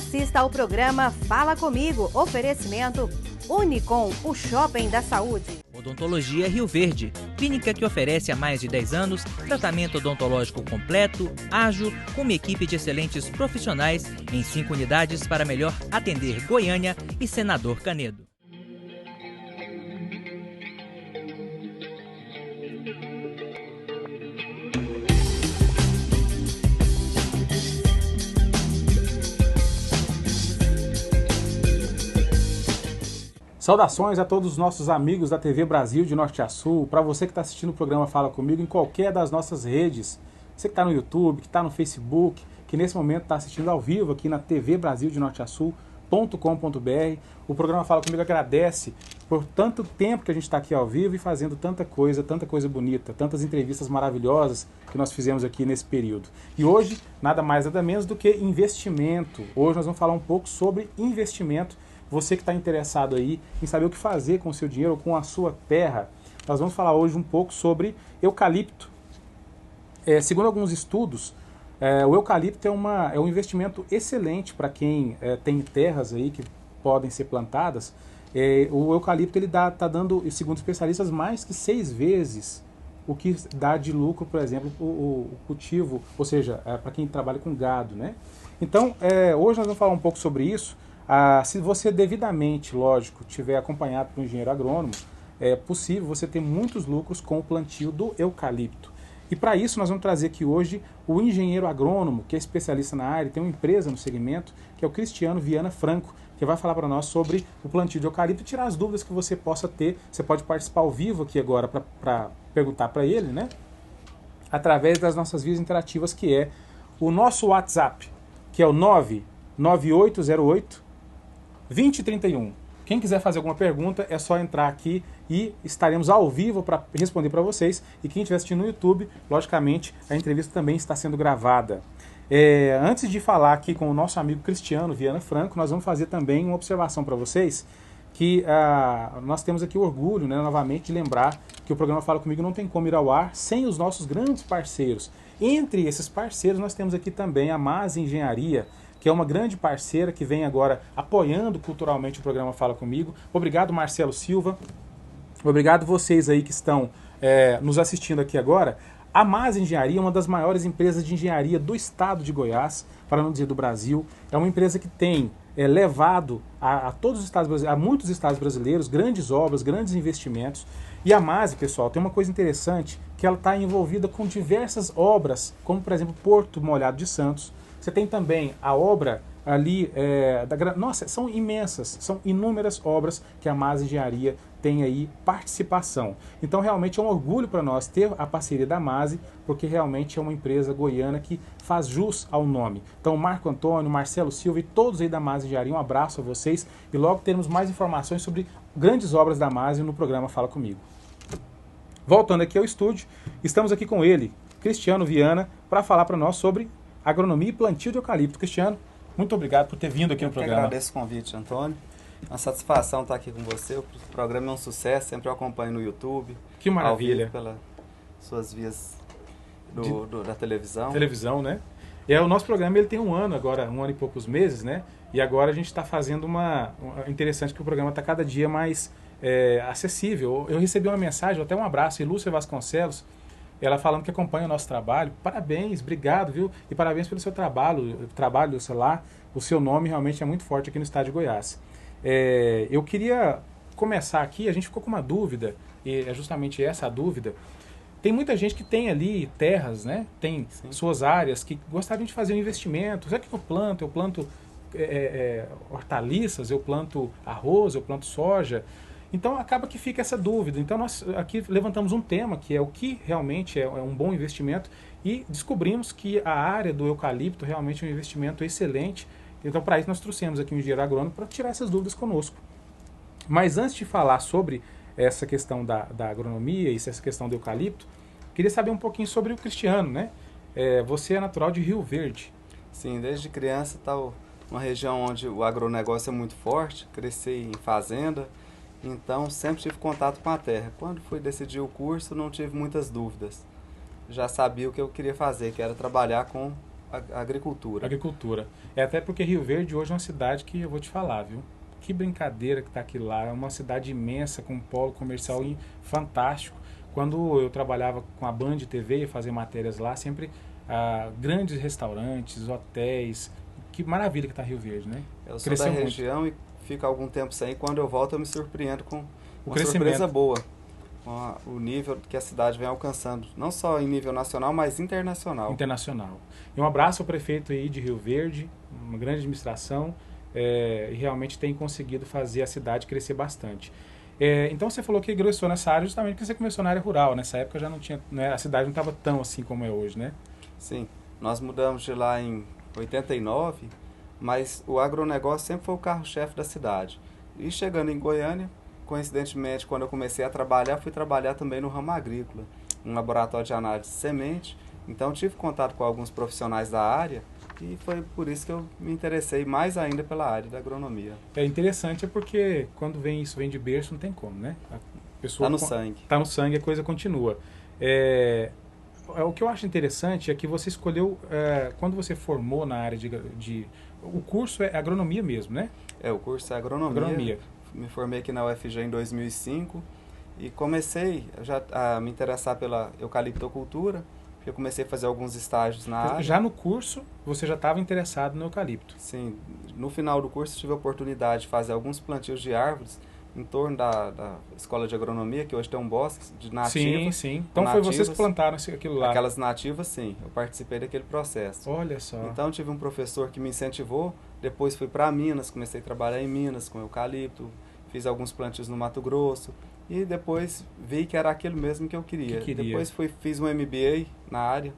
Assista ao programa Fala Comigo, oferecimento Unicom, o shopping da saúde. Odontologia Rio Verde, clínica que oferece há mais de 10 anos tratamento odontológico completo, ágil, com uma equipe de excelentes profissionais em 5 unidades para melhor atender Goiânia e Senador Canedo. Saudações a todos os nossos amigos da TV Brasil de Norte a Sul, para você que está assistindo o programa Fala Comigo em qualquer das nossas redes, você que está no YouTube, que está no Facebook, que nesse momento está assistindo ao vivo aqui na TV Brasil de Norte a Sul.com.br. O programa Fala Comigo agradece por tanto tempo que a gente está aqui ao vivo e fazendo tanta coisa bonita, tantas entrevistas maravilhosas que nós fizemos aqui nesse período. E hoje, nada mais nada menos do que investimento. Hoje nós vamos falar um pouco sobre investimento. Você que está interessado aí em saber o que fazer com o seu dinheiro ou com a sua terra, nós vamos falar hoje um pouco sobre eucalipto. Segundo alguns estudos, o eucalipto é um investimento excelente para quem tem terras aí que podem ser plantadas. O eucalipto está dando, segundo especialistas, mais que 6 vezes o que dá de lucro, por exemplo, o cultivo, ou seja, para quem trabalha com gado, né? Então, hoje nós vamos falar um pouco sobre isso. Se você devidamente, lógico, tiver acompanhado por um engenheiro agrônomo, é possível você ter muitos lucros com o plantio do eucalipto. E para isso nós vamos trazer aqui hoje o engenheiro agrônomo, que é especialista na área, tem uma empresa no segmento, que é o Cristiano Viana Franco, que vai falar para nós sobre o plantio de eucalipto e tirar as dúvidas que você possa ter. Você pode participar ao vivo aqui agora para perguntar para ele, né? Através das nossas vias interativas, que é o nosso WhatsApp, que é o 99808 2031. Quem quiser fazer alguma pergunta é só entrar aqui e estaremos ao vivo para responder para vocês. E quem estiver assistindo no YouTube, logicamente, a entrevista também está sendo gravada. Antes de falar aqui com o nosso amigo Cristiano Viana Franco, nós vamos fazer também uma observação para vocês, que nós temos aqui o orgulho, né, novamente, de lembrar que o programa Fala Comigo não tem como ir ao ar sem os nossos grandes parceiros. Entre esses parceiros, nós temos aqui também a Mas Engenharia, que é uma grande parceira que vem agora apoiando culturalmente o programa Fala Comigo. Obrigado, Marcelo Silva. Obrigado vocês aí que estão nos assistindo aqui agora. A Mas Engenharia é uma das maiores empresas de engenharia do estado de Goiás, para não dizer do Brasil. É uma empresa que tem levado a todos os estados brasileiros, a muitos estados brasileiros, grandes obras, grandes investimentos. E a Mas, pessoal, tem uma coisa interessante, que ela está envolvida com diversas obras, como por exemplo Porto Molhado de Santos. Você tem também a obra ali, nossa, são imensas, são inúmeras obras que a Mas Engenharia tem aí participação. Então realmente é um orgulho para nós ter a parceria da Mas, porque realmente é uma empresa goiana que faz jus ao nome. Então Marco Antônio, Marcelo Silva e todos aí da Mas Engenharia, um abraço a vocês e logo teremos mais informações sobre grandes obras da Mas no programa Fala Comigo. Voltando aqui ao estúdio, estamos aqui com ele, Cristiano Viana, para falar para nós sobre agronomia e plantio de eucalipto. Cristiano, muito obrigado por ter vindo aqui no programa. Eu agradeço o convite, Antônio. É uma satisfação estar aqui com você. O programa é um sucesso, sempre eu acompanho no YouTube. Que maravilha. Ao vivo pelas suas vias da televisão. Televisão, né? O nosso programa ele tem um ano agora, 1 ano e poucos meses, né? E agora a gente está fazendo interessante que o programa está cada dia mais acessível. Eu recebi uma mensagem, até um abraço, Lúcia Vasconcelos, ela falando que acompanha o nosso trabalho. Parabéns, obrigado, viu? E parabéns pelo seu trabalho, sei lá, o seu nome realmente é muito forte aqui no estado de Goiás. Eu queria começar aqui, a gente ficou com uma dúvida, e é justamente essa a dúvida. Tem muita gente que tem ali terras, né? Tem suas áreas que gostariam de fazer um investimento. Sabe o que eu planto? Eu planto hortaliças, eu planto arroz, eu planto soja. Então acaba que fica essa dúvida. Então nós aqui levantamos um tema que é o que realmente é um bom investimento e descobrimos que a área do eucalipto realmente é um investimento excelente. Então para isso nós trouxemos aqui um engenheiro agrônomo para tirar essas dúvidas conosco. Mas antes de falar sobre essa questão da agronomia e essa questão do eucalipto, queria saber um pouquinho sobre o Cristiano, né? Você é natural de Rio Verde. Sim, desde criança está uma região onde o agronegócio é muito forte, cresci em fazenda. Então, sempre tive contato com a terra. Quando fui decidir o curso, não tive muitas dúvidas. Já sabia o que eu queria fazer, que era trabalhar com a agricultura. Agricultura. É até porque Rio Verde hoje é uma cidade que eu vou te falar, viu? Que brincadeira que está aqui lá. É uma cidade imensa, com um polo comercial fantástico. Quando eu trabalhava com a Band TV e fazia matérias lá, sempre grandes restaurantes, hotéis. Que maravilha que está Rio Verde, né? Eu sou da região e fico algum tempo sem. Quando eu volto, eu me surpreendo com uma surpresa boa. Com o nível que a cidade vem alcançando. Não só em nível nacional, mas internacional. Internacional. E um abraço ao prefeito aí de Rio Verde, uma grande administração, e realmente tem conseguido fazer a cidade crescer bastante. Então você falou que ingressou nessa área justamente porque você começou na área rural. Nessa época já não tinha, né, a cidade não estava tão assim como é hoje, né? Sim, nós mudamos de lá em 89, mas o agronegócio sempre foi o carro-chefe da cidade. E chegando em Goiânia, coincidentemente, quando eu comecei a trabalhar, fui trabalhar também no ramo agrícola, um laboratório de análise de semente. Então tive contato com alguns profissionais da área e foi por isso que eu me interessei mais ainda pela área da agronomia. É interessante porque quando isso vem de berço não tem como, né? A pessoa tá no sangue. Tá no sangue, a coisa continua. O que eu acho interessante é que você escolheu, quando você formou na área o curso é agronomia mesmo, né? O curso é agronomia. Me formei aqui na UFG em 2005 e comecei a me interessar pela eucaliptocultura. Eu comecei a fazer alguns estágios na área. Já no curso, você já estava interessado no eucalipto? Sim. No final do curso, tive a oportunidade de fazer alguns plantios de árvores em torno da Escola de Agronomia, que hoje tem um bosque de nativas. Sim. Então foi vocês que plantaram aquilo lá? Aquelas nativas, sim. Eu participei daquele processo. Olha só. Então tive um professor que me incentivou. Depois fui para Minas, comecei a trabalhar em Minas com eucalipto. Fiz alguns plantios no Mato Grosso. E depois vi que era aquilo mesmo que eu queria. Depois fiz um MBA na área,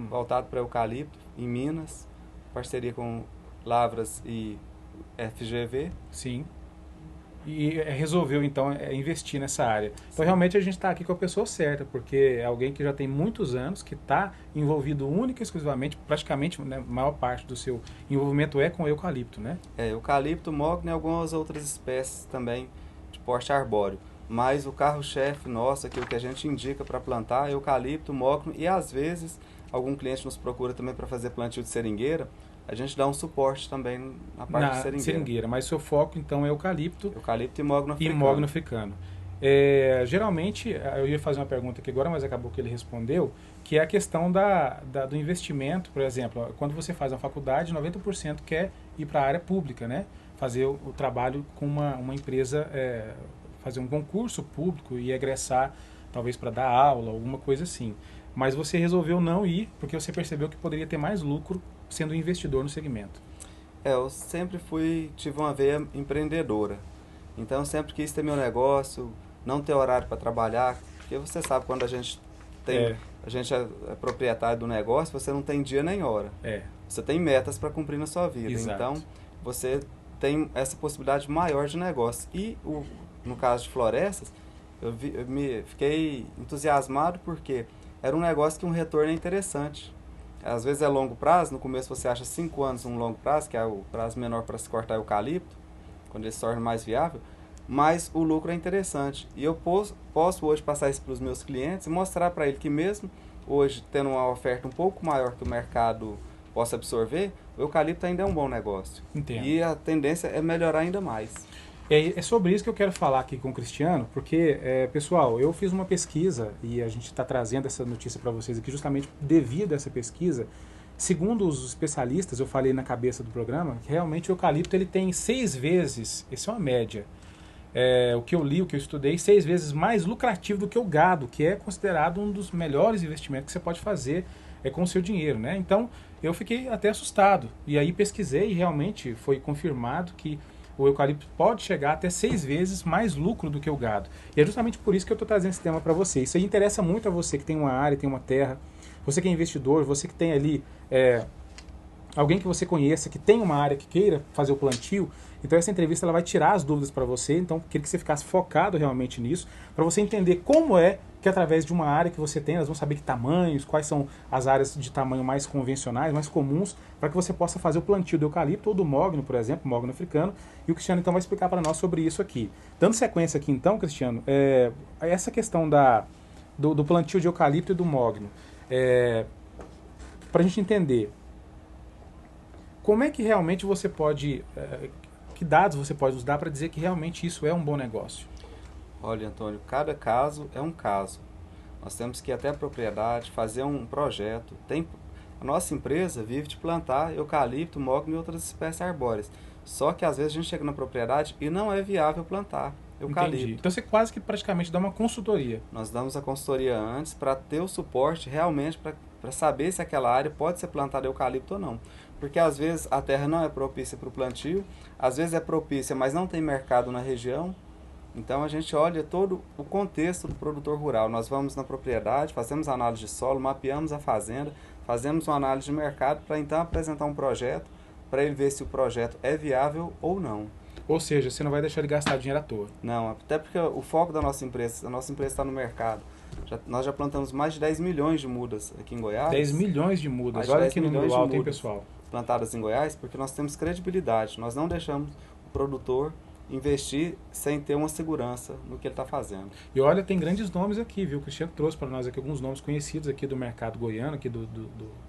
voltado para eucalipto, em Minas, parceria com Lavras e FGV. Sim. E resolveu, então, investir nessa área. Então, realmente, a gente está aqui com a pessoa certa, porque é alguém que já tem muitos anos, que está envolvido única e exclusivamente, praticamente, né, a maior parte do seu envolvimento é com o eucalipto, né? Eucalipto, mogno e algumas outras espécies também de porte arbóreo. Mas o carro-chefe nosso, aqui, o que a gente indica para plantar é eucalipto, mogno e às vezes algum cliente nos procura também para fazer plantio de seringueira, a gente dá um suporte também na parte de seringueira. Mas o seu foco então é eucalipto. Eucalipto e mogno africano. E mogno africano. Geralmente, eu ia fazer uma pergunta aqui agora, mas acabou que ele respondeu, que é a questão do investimento, por exemplo, quando você faz uma faculdade, 90% quer ir para a área pública, né? Fazer o trabalho com uma empresa, fazer um concurso público e egressar, talvez para dar aula, alguma coisa assim. Mas você resolveu não ir, porque você percebeu que poderia ter mais lucro sendo investidor no segmento. Eu sempre tive uma veia empreendedora. Então, eu sempre quis ter meu negócio, não ter horário para trabalhar, porque você sabe, quando a gente é proprietário do negócio, você não tem dia nem hora. Você tem metas para cumprir na sua vida. Exato. Então, você tem essa possibilidade maior de negócio. E, no caso de florestas, eu fiquei entusiasmado porque era um negócio que um retorno é interessante. Às vezes é longo prazo, no começo você acha 5 anos um longo prazo, que é o prazo menor para se cortar eucalipto, quando ele se torna mais viável, mas o lucro é interessante. E eu posso hoje passar isso para os meus clientes e mostrar para ele que mesmo hoje tendo uma oferta um pouco maior que o mercado possa absorver, o eucalipto ainda é um bom negócio. Entendo. E a tendência é melhorar ainda mais. É sobre isso que eu quero falar aqui com o Cristiano, porque, pessoal, eu fiz uma pesquisa e a gente está trazendo essa notícia para vocês aqui justamente devido a essa pesquisa. Segundo os especialistas, eu falei na cabeça do programa, que realmente o eucalipto ele tem 6 vezes, isso é uma média, o que eu li, o que eu estudei, 6 vezes mais lucrativo do que o gado, que é considerado um dos melhores investimentos que você pode fazer com o seu dinheiro, né? Então, eu fiquei até assustado. E aí pesquisei e realmente foi confirmado que o eucalipto pode chegar até 6 vezes mais lucro do que o gado. E é justamente por isso que eu estou trazendo esse tema para você. Isso aí interessa muito a você que tem uma área, tem uma terra, você que é investidor, você que tem ali alguém que você conheça, que tem uma área que queira fazer o plantio. Então essa entrevista ela vai tirar as dúvidas para você. Então queria que você ficasse focado realmente nisso, para você entender como é que através de uma área que você tem, nós vamos saber que tamanhos, quais são as áreas de tamanho mais convencionais, mais comuns, para que você possa fazer o plantio do eucalipto ou do mogno, por exemplo, mogno africano, e o Cristiano então vai explicar para nós sobre isso aqui. Dando sequência aqui então, Cristiano, essa questão do plantio de eucalipto e do mogno, para a gente entender, como é que realmente você pode, que dados você pode nos dar para dizer que realmente isso é um bom negócio? Olha, Antônio, cada caso é um caso. Nós temos que ir até a propriedade, fazer um projeto. A nossa empresa vive de plantar eucalipto, mogno e outras espécies arbóreas. Só que às vezes a gente chega na propriedade e não é viável plantar eucalipto. Entendi. Então você quase que praticamente dá uma consultoria. Nós damos a consultoria antes para ter o suporte realmente para saber se aquela área pode ser plantada eucalipto ou não. Porque às vezes a terra não é propícia para o plantio, às vezes é propícia, mas não tem mercado na região. Então a gente olha todo o contexto do produtor rural. Nós vamos na propriedade, fazemos análise de solo, mapeamos a fazenda, fazemos uma análise de mercado para então apresentar um projeto para ele ver se o projeto é viável ou não. Ou seja, você não vai deixar ele gastar dinheiro à toa. Não, até porque o foco da nossa empresa, a nossa empresa está no mercado. Nós já plantamos mais de 10 milhões de mudas aqui em Goiás. 10 milhões de mudas, olha que número alto, hein, pessoal? Plantadas em Goiás, porque nós temos credibilidade. Nós não deixamos o produtor investir sem ter uma segurança no que ele está fazendo. E olha, tem grandes nomes aqui, viu? O Cristiano trouxe para nós aqui alguns nomes conhecidos aqui do mercado goiano, aqui do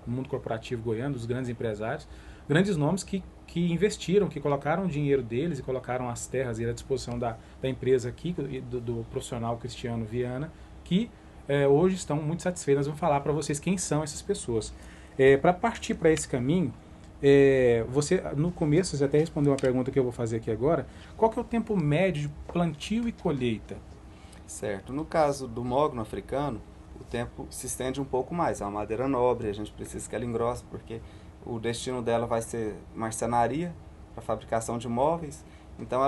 mundo corporativo goiano, dos grandes empresários. Grandes nomes que investiram, que colocaram o dinheiro deles e colocaram as terras à disposição da empresa aqui, do profissional Cristiano Viana, que hoje estão muito satisfeitos. Nós vamos falar para vocês quem são essas pessoas. Para partir para esse caminho, você, no começo, você até respondeu uma pergunta que eu vou fazer aqui agora. Qual que é o tempo médio de plantio e colheita? Certo. No caso do mogno africano, o tempo se estende um pouco mais. É uma madeira nobre, a gente precisa que ela engrosse, porque o destino dela vai ser marcenaria, para fabricação de móveis. Então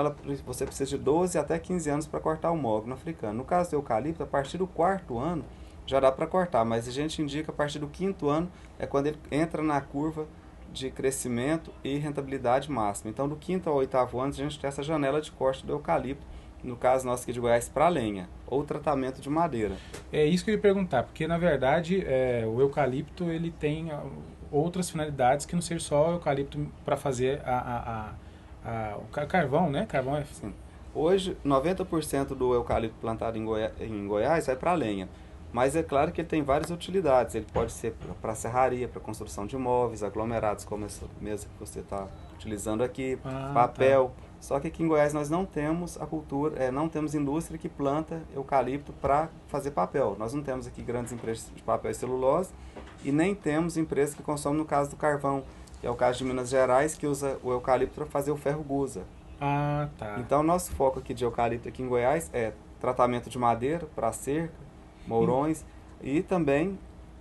você precisa de 12 até 15 anos para cortar o mogno africano. No caso do eucalipto, a partir do 4º ano já dá para cortar, mas a gente indica a partir do 5º ano, é quando ele entra na curva de crescimento e rentabilidade máxima. Então do 5º ao 8º ano a gente tem essa janela de corte do eucalipto, no caso nosso aqui de Goiás, para lenha, ou tratamento de madeira. É isso que eu ia perguntar, porque na verdade o eucalipto ele tem outras finalidades que não seja só o eucalipto para fazer o carvão, né? Carvão é... Sim. Hoje, 90% do eucalipto plantado em Goiás vai para lenha. Mas é claro que ele tem várias utilidades. Ele pode ser para serraria, para construção de móveis, aglomerados, como essa mesa que você está utilizando aqui, papel. Tá. Só que aqui em Goiás nós não temos a cultura, não temos indústria que planta eucalipto para fazer papel. Nós não temos aqui grandes empresas de papel e celulose e nem temos empresas que consomem, no caso do carvão, que é o caso de Minas Gerais, que usa o eucalipto para fazer o ferro gusa. Ah, tá. Então, nosso foco aqui de eucalipto aqui em Goiás é tratamento de madeira para cerca, mourões e também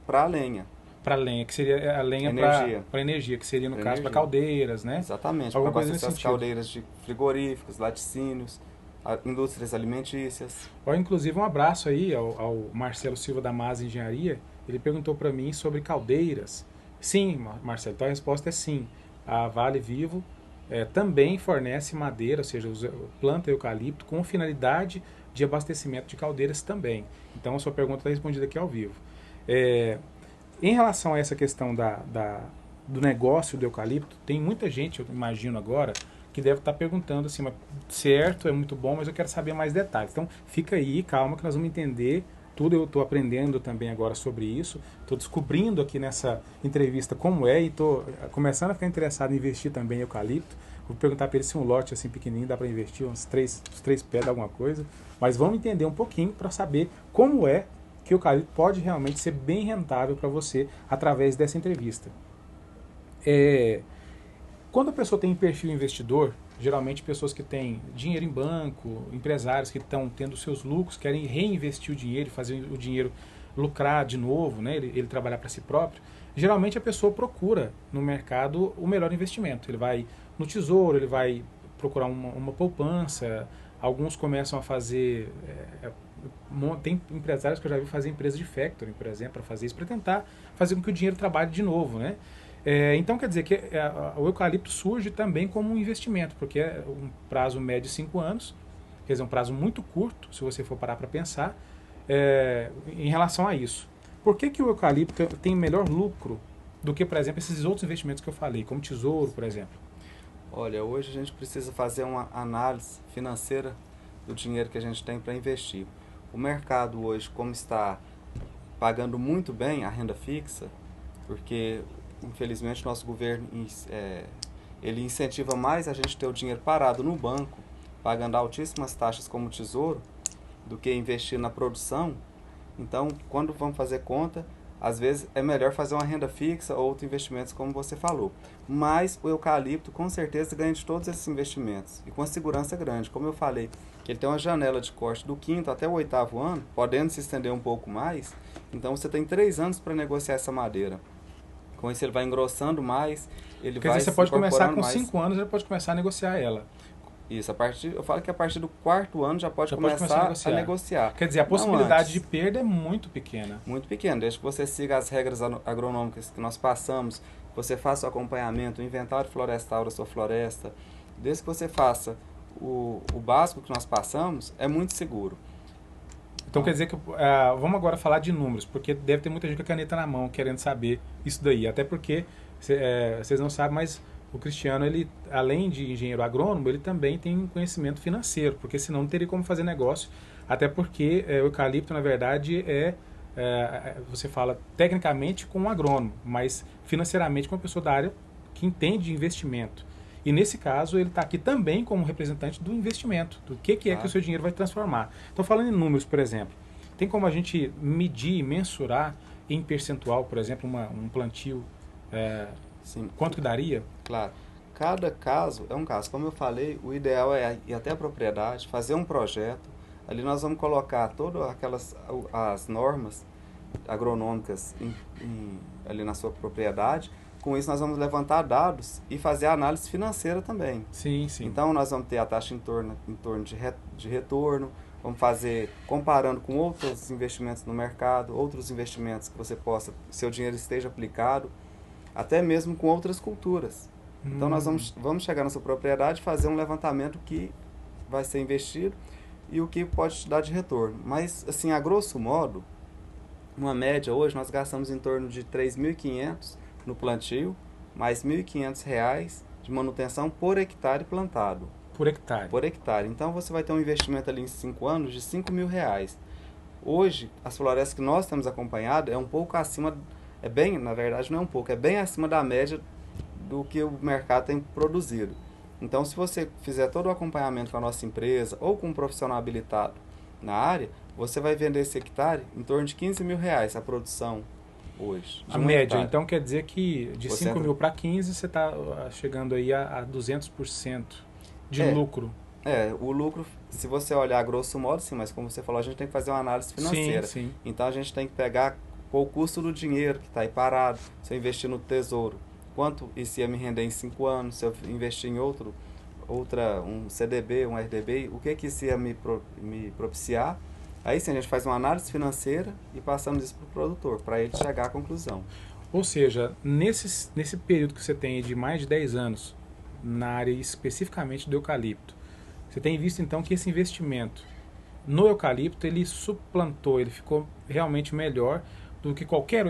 para lenha. Para lenha, que seria a lenha para energia, que seria no caso para caldeiras, né? Exatamente, para abastecer as caldeiras de frigoríficos, laticínios, indústrias alimentícias. Inclusive um abraço aí ao Marcelo Silva da Mas Engenharia. Ele perguntou para mim sobre caldeiras. Sim, Marcelo, então a resposta é sim. A Vale Vivo também fornece madeira, ou seja, planta eucalipto com finalidade de abastecimento de caldeiras também. Então a sua pergunta está respondida aqui ao vivo. Em relação a essa questão do negócio do eucalipto, tem muita gente, eu imagino agora, que deve estar perguntando assim, mas certo, é muito bom, mas eu quero saber mais detalhes. Então fica aí, calma, que nós vamos entender tudo. Eu estou aprendendo também agora sobre isso, estou descobrindo aqui nessa entrevista como e estou começando a ficar interessado em investir também em eucalipto. Vou perguntar para ele se um lote assim pequenininho dá para investir, uns 3 pés de alguma coisa, mas vamos entender um pouquinho para saber como é que o eucalipto pode realmente ser bem rentável para você através dessa entrevista. Quando a pessoa tem perfil investidor, geralmente pessoas que têm dinheiro em banco, empresários que estão tendo seus lucros, querem reinvestir o dinheiro, fazer o dinheiro lucrar de novo, né? ele trabalhar para si próprio, geralmente a pessoa procura no mercado o melhor investimento. Ele vai no tesouro, ele vai procurar uma poupança, alguns começam a fazer... tem empresários que eu já vi fazer empresa de factoring, por exemplo, para fazer isso, para tentar fazer com que o dinheiro trabalhe de novo, né? Então quer dizer que o eucalipto surge também como um investimento, porque é um prazo médio de 5 anos, quer dizer, um prazo muito curto, se você for parar para pensar, em relação a isso. Por que o eucalipto tem melhor lucro do que, por exemplo, esses outros investimentos que eu falei, como tesouro, por exemplo? Olha, hoje a gente precisa fazer uma análise financeira do dinheiro que a gente tem para investir. O mercado hoje, como está pagando muito bem a renda fixa, porque infelizmente, nosso governo ele incentiva mais a gente ter o dinheiro parado no banco, pagando altíssimas taxas como o Tesouro, do que investir na produção. Então, quando vamos fazer conta, às vezes é melhor fazer uma renda fixa ou outros investimentos, como você falou. Mas o eucalipto, com certeza, ganha de todos esses investimentos. E com segurança grande. Como eu falei, que ele tem uma janela de corte do 5º até o 8º ano, podendo se estender um pouco mais. Então, você tem 3 anos para negociar essa madeira. Com isso, ele vai engrossando mais. Quer dizer, você pode começar com 5 anos, já pode começar a negociar ela. Isso, eu falo que a partir do 4º ano já pode começar a negociar. Quer dizer, a possibilidade de perda é muito pequena. Muito pequena, desde que você siga as regras agronômicas que nós passamos, você faça o acompanhamento, o inventário florestal da sua floresta, desde que você faça o básico que nós passamos, é muito seguro. Então quer dizer que, vamos agora falar de números, porque deve ter muita gente com a caneta na mão querendo saber isso daí, até porque vocês não sabem, mas o Cristiano, ele, além de engenheiro agrônomo, ele também tem conhecimento financeiro, porque senão não teria como fazer negócio, até porque o eucalipto, na verdade, você fala tecnicamente com um agrônomo, mas financeiramente com uma pessoa da área que entende de investimento. E nesse caso, ele está aqui também como representante do investimento, do que é que o seu dinheiro vai transformar. Então, falando em números, por exemplo, tem como a gente medir e mensurar em percentual, por exemplo, um plantio, Sim. Quanto que daria? Claro. Cada caso é um caso. Como eu falei, o ideal é ir até a propriedade, fazer um projeto. Ali nós vamos colocar todas as normas agronômicas ali na sua propriedade. Com isso, nós vamos levantar dados e fazer a análise financeira também. Sim, sim. Então, nós vamos ter a taxa em torno de retorno, vamos fazer comparando com outros investimentos no mercado, outros investimentos que seu dinheiro esteja aplicado, até mesmo com outras culturas. Então, nós vamos chegar na sua propriedade e fazer um levantamento que vai ser investido e o que pode te dar de retorno. Mas, assim, a grosso modo, uma média hoje, nós gastamos em torno de R$ 3.500 no plantio, mais R$ 1.500 de manutenção por hectare plantado. Por hectare? Por hectare. Então, você vai ter um investimento ali em 5 anos de R$ 5.000. Hoje, as florestas que nós temos acompanhado é um pouco acima, na verdade não é um pouco, é bem acima da média do que o mercado tem produzido. Então, se você fizer todo o acompanhamento com a nossa empresa ou com um profissional habilitado na área, você vai vender esse hectare em torno de R$ 15.000 a produção hoje. A média, então quer dizer que de 5 mil para 15 você está chegando aí a 200% de lucro. O lucro, se você olhar grosso modo, sim, mas como você falou, a gente tem que fazer uma análise financeira. Sim, sim. Então a gente tem que pegar o custo do dinheiro que está aí parado, se eu investir no tesouro, quanto isso ia me render em 5 anos, se eu investir em um CDB, um RDB, o que isso ia me propiciar. Aí sim, a gente faz uma análise financeira e passamos isso para o produtor, para ele chegar à conclusão. Ou seja, nesse período que você tem de mais de 10 anos, na área especificamente do eucalipto, você tem visto então que esse investimento no eucalipto, ele suplantou, ele ficou realmente melhor do que qualquer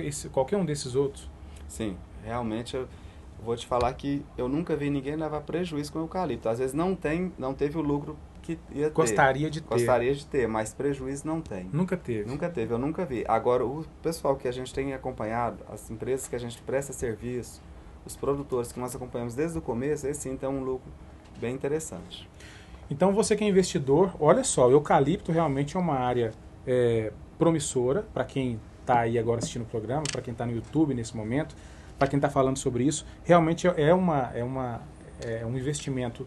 um desses outros? Sim, realmente eu vou te falar que eu nunca vi ninguém levar prejuízo com o eucalipto. Às vezes não teve o lucro que ia ter. Gostaria de ter, mas prejuízo não tem. Nunca teve? Nunca teve, eu nunca vi. Agora, o pessoal que a gente tem acompanhado, as empresas que a gente presta serviço, os produtores que nós acompanhamos desde o começo, esse sim tem um lucro bem interessante. Então, você que é investidor, olha só, o eucalipto realmente é uma área promissora para quem está aí agora assistindo o programa, para quem está no YouTube nesse momento, para quem está falando sobre isso. Realmente é um investimento,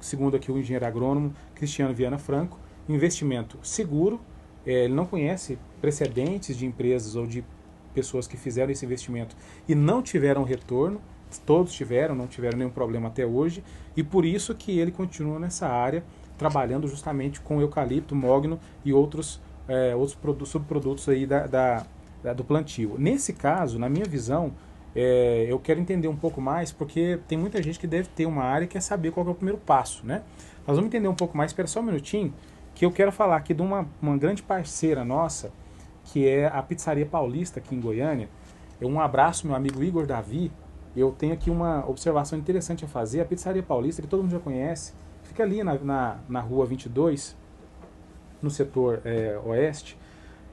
segundo aqui o engenheiro agrônomo Cristiano Viana Franco, investimento seguro. Ele não conhece precedentes de empresas ou de pessoas que fizeram esse investimento e não tiveram retorno. Todos tiveram, não tiveram nenhum problema até hoje, e por isso que ele continua nessa área, trabalhando justamente com eucalipto, mogno e outros subprodutos aí do plantio. Nesse caso, na minha visão, eu quero entender um pouco mais, porque tem muita gente que deve ter uma área e quer saber qual é o primeiro passo, né? Nós vamos entender um pouco mais, espera só um minutinho, que eu quero falar aqui de uma grande parceira nossa, que é a Pizzaria Paulista aqui em Goiânia. Um abraço, meu amigo Igor Davi. Eu tenho aqui uma observação interessante a fazer. A Pizzaria Paulista, que todo mundo já conhece, fica ali na rua 22, no setor oeste.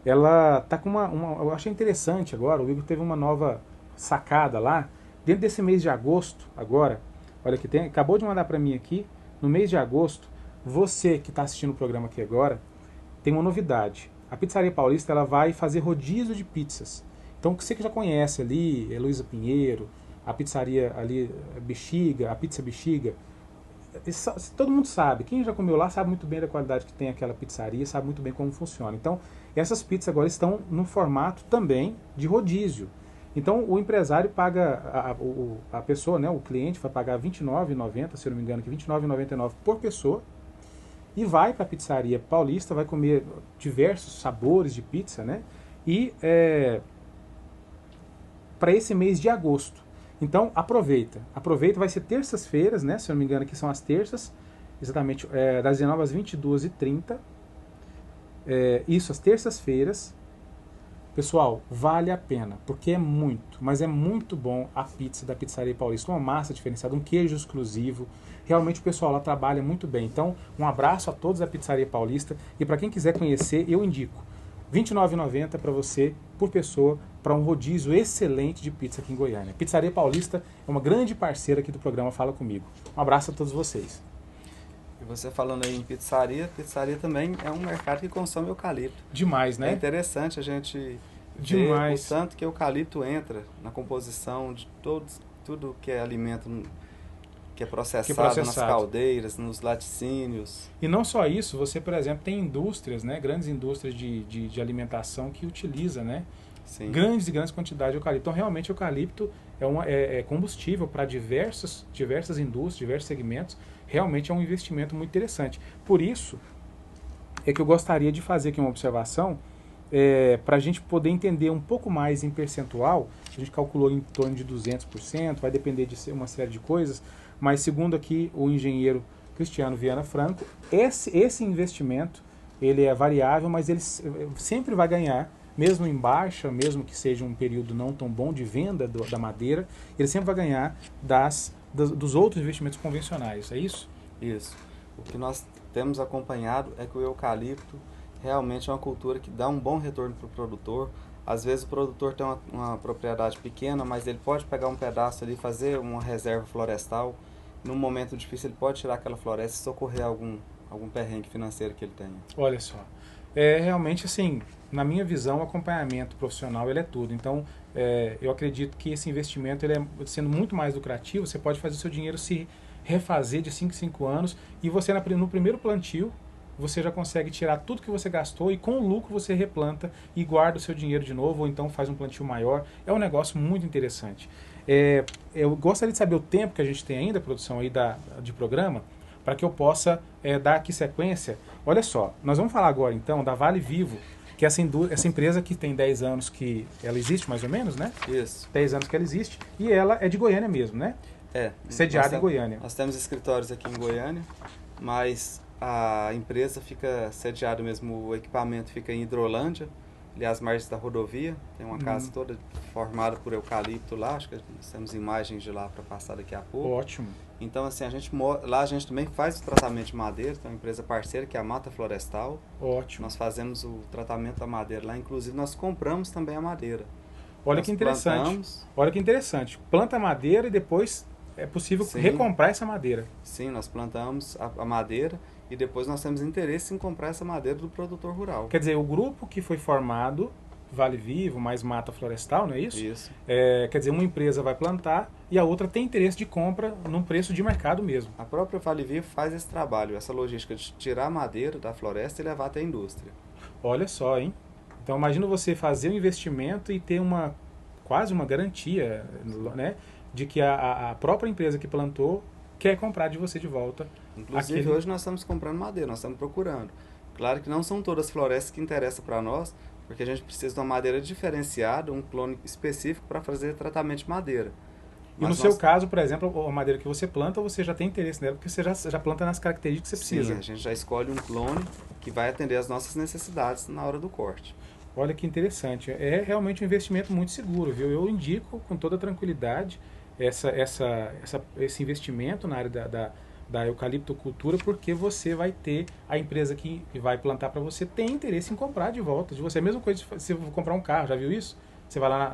Ela está com eu achei interessante agora, o Igor teve uma nova sacada lá, Dentro desse mês de agosto, agora, olha que acabou de mandar para mim aqui, no mês de agosto, você que está assistindo o programa aqui agora, tem uma novidade. A Pizzaria Paulista ela vai fazer rodízio de pizzas. Então, você que já conhece ali, Heloísa Pinheiro, a pizzaria ali, Bexiga, a Pizza Bexiga, todo mundo sabe. Quem já comeu lá sabe muito bem da qualidade que tem aquela pizzaria, sabe muito bem como funciona. Então, essas pizzas agora estão no formato também de rodízio. Então, o empresário paga, a pessoa, né, o cliente vai pagar R$ 29,90, se eu não me engano, que R$ 29,99 por pessoa, e vai para a Pizzaria Paulista, vai comer diversos sabores de pizza, né? E para esse mês de agosto. Então, aproveita, vai ser terças-feiras, né? Se eu não me engano, aqui são as terças, exatamente das 19 às 22h30. Isso, as terças-feiras. Pessoal, vale a pena, porque é muito, mas é muito bom a pizza da Pizzaria Paulista. Uma massa diferenciada, um queijo exclusivo. Realmente o pessoal lá trabalha muito bem. Então, um abraço a todos da Pizzaria Paulista. E para quem quiser conhecer, eu indico R$ 29,90 para você, por pessoa, para um rodízio excelente de pizza aqui em Goiânia. Pizzaria Paulista é uma grande parceira aqui do programa Fala Comigo. Um abraço a todos vocês. E você falando aí em pizzaria também é um mercado que consome eucalipto. Demais, né? É interessante a gente ver Demais. o tanto que o eucalipto entra na composição de tudo que é alimento que é processado nas caldeiras, nos laticínios. E não só isso, você, por exemplo, tem indústrias, né, grandes indústrias de alimentação que utiliza, né, Sim. grandes e grandes quantidades de eucalipto. Então, realmente, o eucalipto é combustível para diversas indústrias, diversos segmentos. Realmente é um investimento muito interessante. Por isso, é que eu gostaria de fazer aqui uma observação para a gente poder entender um pouco mais em percentual. A gente calculou em torno de 200%, vai depender de uma série de coisas, mas segundo aqui o engenheiro Cristiano Viana Franco, esse investimento ele é variável, mas ele sempre vai ganhar, mesmo em baixa, mesmo que seja um período não tão bom de venda da madeira, ele sempre vai ganhar dos outros investimentos convencionais, é isso? Isso. O que nós temos acompanhado é que o eucalipto realmente é uma cultura que dá um bom retorno para o produtor. Às vezes o produtor tem uma propriedade pequena, mas ele pode pegar um pedaço ali e fazer uma reserva florestal. Num momento difícil ele pode tirar aquela floresta e socorrer algum perrengue financeiro que ele tenha. Olha só, realmente assim, na minha visão, o acompanhamento profissional ele é tudo. Então, eu acredito que esse investimento, ele sendo muito mais lucrativo, você pode fazer o seu dinheiro se refazer de 5 em 5 anos e você no primeiro plantio, você já consegue tirar tudo que você gastou e com o lucro você replanta e guarda o seu dinheiro de novo ou então faz um plantio maior. É um negócio muito interessante. Eu gostaria de saber o tempo que a gente tem ainda, produção aí de programa, para que eu possa dar aqui sequência. Olha só, nós vamos falar agora então da Vale Vivo, que é essa empresa que tem 10 anos que ela existe mais ou menos, né? Isso. 10 anos que ela existe e ela é de Goiânia mesmo, né? Sediada em Goiânia. Nós temos escritórios aqui em Goiânia, mas a empresa fica sediada mesmo, o equipamento fica em Hidrolândia, ali às margens da rodovia, tem uma casa toda formada por eucalipto lá, acho que nós temos imagens de lá para passar daqui a pouco. Ótimo. Então assim, lá a gente também faz o tratamento de madeira, tem uma empresa parceira que é a Mata Florestal. Ótimo. Nós fazemos o tratamento da madeira lá, inclusive nós compramos também a madeira. Olha que interessante. Plantamos. Olha que interessante. Planta a madeira e depois é possível recomprar essa madeira. Sim, nós plantamos a madeira e depois nós temos interesse em comprar essa madeira do produtor rural. Quer dizer, o grupo que foi formado, Vale Vivo, mais Mata Florestal, não é isso? Isso. Quer dizer, uma empresa vai plantar e a outra tem interesse de compra num preço de mercado mesmo. A própria Vale Vivo faz esse trabalho, essa logística de tirar a madeira da floresta e levar até a indústria. Olha só, hein? Então imagina você fazer um investimento e ter quase uma garantia, né, de que a própria empresa que plantou quer comprar de você de volta. Inclusive hoje nós estamos comprando madeira, nós estamos procurando. Claro que não são todas as florestas que interessam para nós, porque a gente precisa de uma madeira diferenciada, um clone específico para fazer tratamento de madeira. E no seu caso, por exemplo, a madeira que você planta, você já tem interesse nela, porque você já planta nas características que você precisa. Sim, a gente já escolhe um clone que vai atender às nossas necessidades na hora do corte. Olha que interessante. É realmente um investimento muito seguro, viu? Eu indico com toda tranquilidade esse investimento na área da eucaliptocultura, porque você vai ter, a empresa que vai plantar para você tem interesse em comprar de volta de você. É a mesma coisa se você for comprar um carro, já viu isso? Você vai lá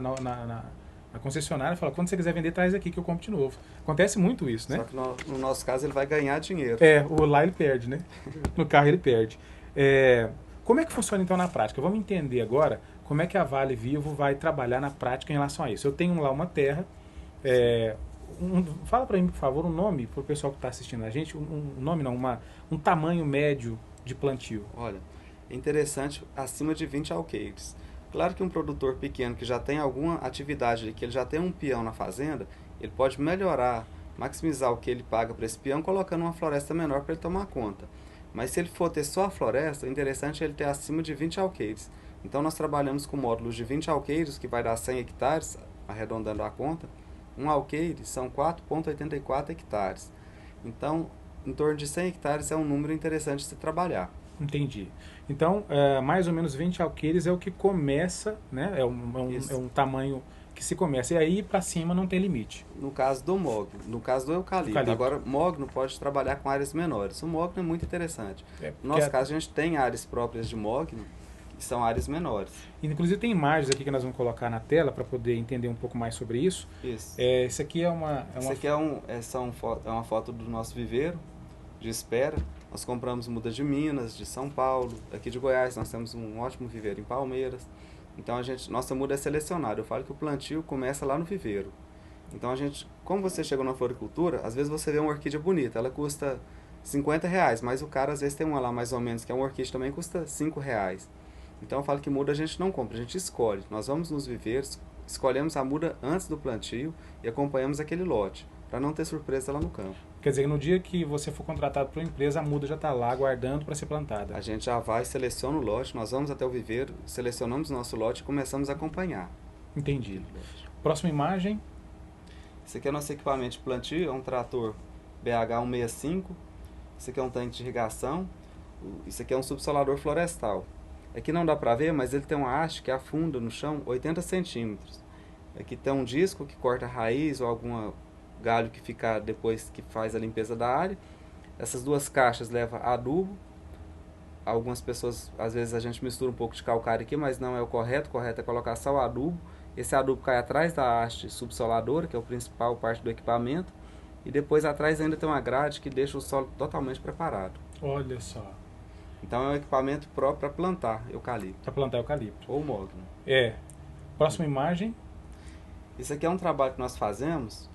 A concessionária fala, quando você quiser vender, traz aqui que eu compro de novo. Acontece muito isso, né? Só que no nosso caso ele vai ganhar dinheiro. Lá ele perde, né? No carro ele perde. Como é que funciona então na prática? Vamos entender agora como é que a Vale Vivo vai trabalhar na prática em relação a isso. Eu tenho lá uma terra, fala para mim, por favor, um nome para o pessoal que está assistindo a gente, um tamanho médio de plantio. Olha, é interessante acima de 20 alqueires. Claro que um produtor pequeno que já tem alguma atividade, que ele já tem um peão na fazenda, ele pode melhorar, maximizar o que ele paga para esse peão, colocando uma floresta menor para ele tomar conta. Mas se ele for ter só a floresta, o interessante é ele ter acima de 20 alqueires. Então nós trabalhamos com módulos de 20 alqueires, que vai dar 100 hectares, arredondando a conta. Um alqueire são 4,84 hectares. Então, em torno de 100 hectares é um número interessante de se trabalhar. Entendi. Então, mais ou menos 20 alqueires é o que começa, né? É um tamanho que se começa. E aí, para cima, não tem limite. No caso do mogno, no caso do eucalipto. Agora, mogno pode trabalhar com áreas menores. O mogno é muito interessante. No nosso caso, a gente tem áreas próprias de mogno, que são áreas menores. Inclusive, tem imagens aqui que nós vamos colocar na tela para poder entender um pouco mais sobre isso. Isso. Esse aqui é uma... Esse aqui é uma foto do nosso viveiro de espera. Nós compramos mudas de Minas, de São Paulo, aqui de Goiás nós temos um ótimo viveiro em Palmeiras. Então nossa muda é selecionada. Eu falo que o plantio começa lá no viveiro. Então como você chegou na floricultura, às vezes você vê uma orquídea bonita, ela custa R$50, mas o cara às vezes tem uma lá mais ou menos, que é uma orquídea também custa R$5. Então eu falo que muda a gente não compra, a gente escolhe. Nós vamos nos viveiros, escolhemos a muda antes do plantio e acompanhamos aquele lote, para não ter surpresa lá no campo. Quer dizer, no dia que você for contratado por uma empresa, a muda já está lá aguardando para ser plantada. A gente já vai, seleciona o lote, nós vamos até o viveiro, selecionamos o nosso lote e começamos a acompanhar. Entendi. Próxima imagem. Esse aqui é nosso equipamento de plantio, é um trator BH165. Esse aqui é um tanque de irrigação. Isso aqui é um subsolador florestal. Aqui não dá para ver, mas ele tem uma haste que afunda no chão 80 centímetros. Aqui tem um disco que corta a raiz ou alguma galho que fica depois que faz a limpeza da área. Essas duas caixas levam adubo. Algumas pessoas, às vezes a gente mistura um pouco de calcário aqui, mas não é o correto. O correto é colocar só o adubo. Esse adubo cai atrás da haste subsoladora, que é o principal parte do equipamento. E depois atrás ainda tem uma grade que deixa o solo totalmente preparado. Olha só. Então é um equipamento próprio para plantar eucalipto. Para plantar eucalipto. Ou mogno. Próxima imagem. Isso aqui é um trabalho que nós fazemos.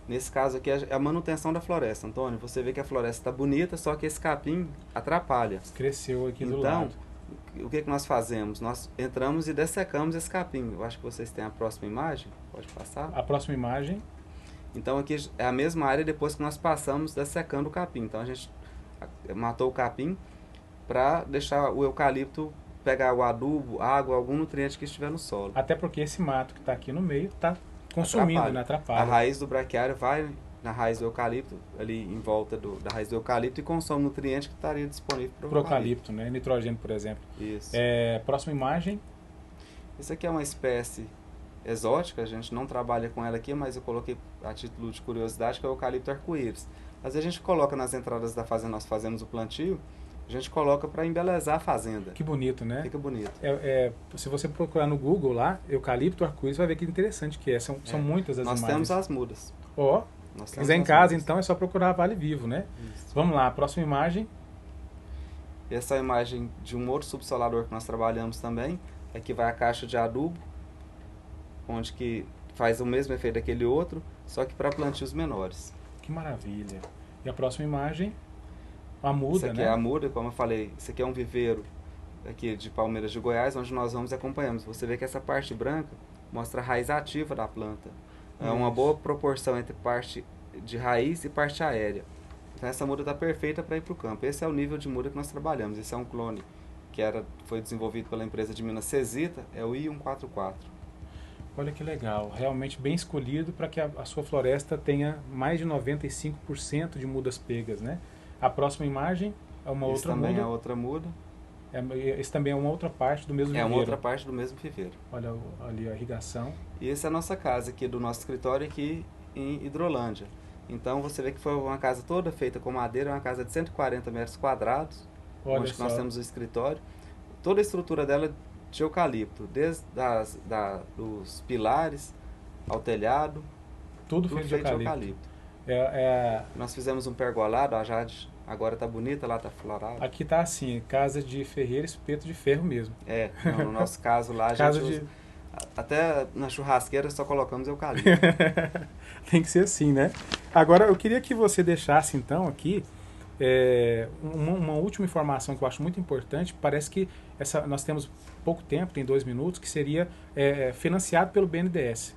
Nesse caso aqui é a manutenção da floresta, Antônio. Você vê que a floresta está bonita, só que esse capim atrapalha. Cresceu aqui do lado. Então, o que nós fazemos? Nós entramos e dessecamos esse capim. Eu acho que vocês têm a próxima imagem. Pode passar? A próxima imagem. Então aqui é a mesma área depois que nós passamos dessecando o capim. Então a gente matou o capim para deixar o eucalipto pegar o adubo, água, algum nutriente que estiver no solo. Até porque esse mato que está aqui no meio está consumindo, né? Atrapalha. A raiz do braquiário vai na raiz do eucalipto, ali em volta da raiz do eucalipto, e consome nutriente que estaria disponível para o eucalipto, né? Nitrogênio, por exemplo. Isso. Próxima imagem. Isso aqui é uma espécie exótica, a gente não trabalha com ela aqui, mas eu coloquei a título de curiosidade, que é o eucalipto arco-íris. Às vezes a gente coloca nas entradas da fazenda, nós fazemos o plantio, a gente coloca para embelezar a fazenda. Que bonito, né? Fica bonito. Se você procurar no Google lá, eucalipto arco-íris, vai ver que interessante que é. São muitas as imagens. Nós temos as mudas. Se quiser em casa, então, é só procurar Vale Vivo, né? Isso. Vamos lá, próxima imagem. Essa é a imagem de um outro subsolador que nós trabalhamos também. Aqui vai a caixa de adubo, onde que faz o mesmo efeito daquele outro, só que para plantios menores. Que maravilha. E a próxima imagem? A muda, Isso aqui é a muda, como eu falei. Isso aqui é um viveiro aqui de Palmeiras de Goiás, onde nós vamos e acompanhamos. Você vê que essa parte branca mostra a raiz ativa da planta. É uma boa proporção entre parte de raiz e parte aérea. Então essa muda está perfeita para ir para o campo. Esse é o nível de muda que nós trabalhamos. Esse é um clone que foi desenvolvido pela empresa de Minas Cesita, é o I144. Olha que legal, realmente bem escolhido para que a sua floresta tenha mais de 95% de mudas pegas, né? A próxima imagem é uma outra muda. Também é outra muda. Esse também é uma outra parte do mesmo viveiro. É uma outra parte do mesmo viveiro. Olha ali a irrigação. E essa é a nossa casa aqui, do nosso escritório aqui em Hidrolândia. Então você vê que foi uma casa toda feita com madeira, uma casa de 140 metros quadrados, onde nós temos o escritório. Toda a estrutura dela de eucalipto, desde dos pilares ao telhado. Tudo feito de eucalipto. Nós fizemos um pergolado, a Jade agora está bonita, lá está florada. Aqui está assim, casa de ferreiro, espeto de ferro mesmo. No nosso caso lá, a gente usa, até na churrasqueira só colocamos eucalipto. Tem que ser assim, né? Agora, eu queria que você deixasse então aqui uma última informação que eu acho muito importante. Parece que nós temos pouco tempo, tem 2 minutos, que seria financiado pelo BNDES.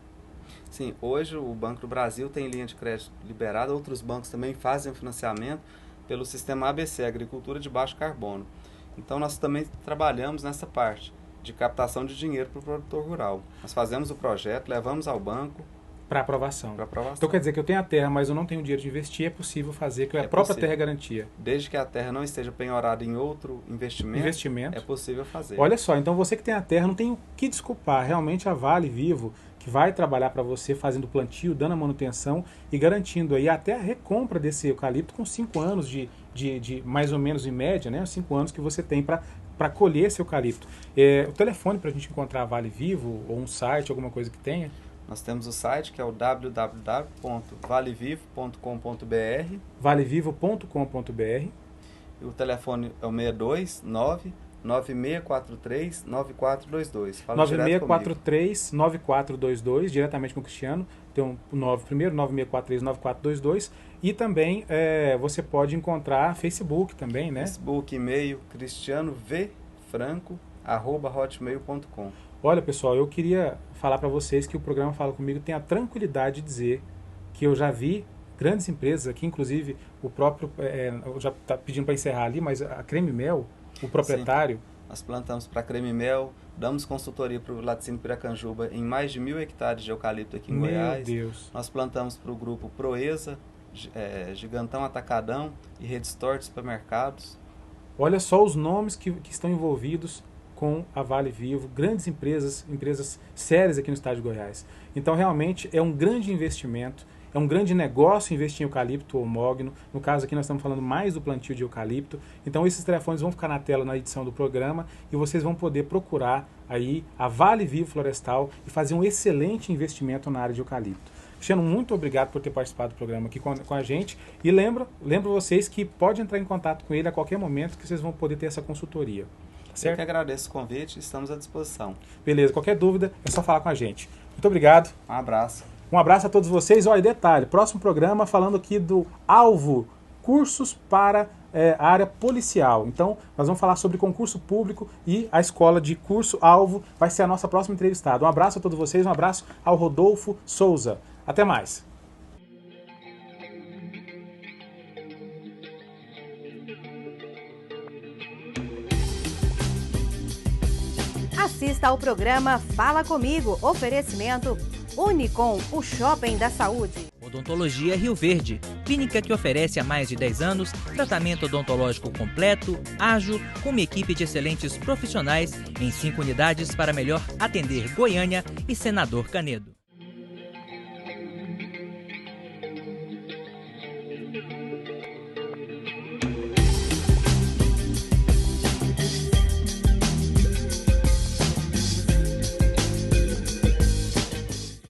Sim, hoje o Banco do Brasil tem linha de crédito liberada, outros bancos também fazem o financiamento pelo sistema ABC, Agricultura de Baixo Carbono. Então nós também trabalhamos nessa parte de captação de dinheiro para o produtor rural. Nós fazemos o projeto, levamos ao banco para aprovação. aprovação. Então quer dizer que eu tenho a terra, mas eu não tenho dinheiro de investir, é possível fazer, que a própria terra é garantia. Desde que a terra não esteja penhorada em outro investimento, é possível fazer. Olha só, então você que tem a terra não tem o que desculpar. Realmente a Vale Vivo, que vai trabalhar para você fazendo plantio, dando a manutenção e garantindo aí até a recompra desse eucalipto com 5 anos de mais ou menos em média, né? 5 anos que você tem para colher esse eucalipto. O telefone para a gente encontrar a Vale Vivo ou um site, alguma coisa que tenha? Nós temos o site que é o www.valevivo.com.br valevivo.com.br e o telefone é o 629-9643-9422. 9643-9422, diretamente com o Cristiano. Tem um 9 primeiro, 9643-9422. E também você pode encontrar Facebook também, né? Facebook, e-mail, cristianovfranco@hotmail.com. Olha, pessoal, eu queria falar para vocês que o programa Fala Comigo tem a tranquilidade de dizer que eu já vi grandes empresas aqui, inclusive o próprio, já está pedindo para encerrar ali, mas a Creme Mel, o proprietário... Sim, nós plantamos para Creme Mel, damos consultoria para o Laticínio Piracanjuba em mais de 1.000 hectares de eucalipto aqui em Goiás. Meu Deus! Nós plantamos para o grupo Proeza, Gigantão Atacadão e Rede Store de Supermercados. Olha só os nomes que estão envolvidos com a Vale Vivo, grandes empresas sérias aqui no estado de Goiás. Então, realmente, é um grande investimento, é um grande negócio investir em eucalipto ou mogno. No caso aqui, nós estamos falando mais do plantio de eucalipto. Então, esses telefones vão ficar na tela na edição do programa e vocês vão poder procurar aí a Vale Vivo Florestal e fazer um excelente investimento na área de eucalipto. Cristiano, muito obrigado por ter participado do programa aqui com a gente. E lembro vocês que pode entrar em contato com ele a qualquer momento que vocês vão poder ter essa consultoria. Certo? Eu que agradeço o convite, estamos à disposição. Beleza, qualquer dúvida é só falar com a gente. Muito obrigado. Um abraço. Um abraço a todos vocês. Olha, detalhe, próximo programa falando aqui do Alvo, cursos para a área policial. Então, nós vamos falar sobre concurso público e a escola de curso Alvo vai ser a nossa próxima entrevistada. Um abraço a todos vocês, um abraço ao Rodolfo Souza. Até mais. Assista ao programa Fala Comigo, oferecimento Unicom, o shopping da saúde. Odontologia Rio Verde, clínica que oferece há mais de 10 anos tratamento odontológico completo, ágil, com uma equipe de excelentes profissionais em 5 unidades para melhor atender Goiânia e Senador Canedo.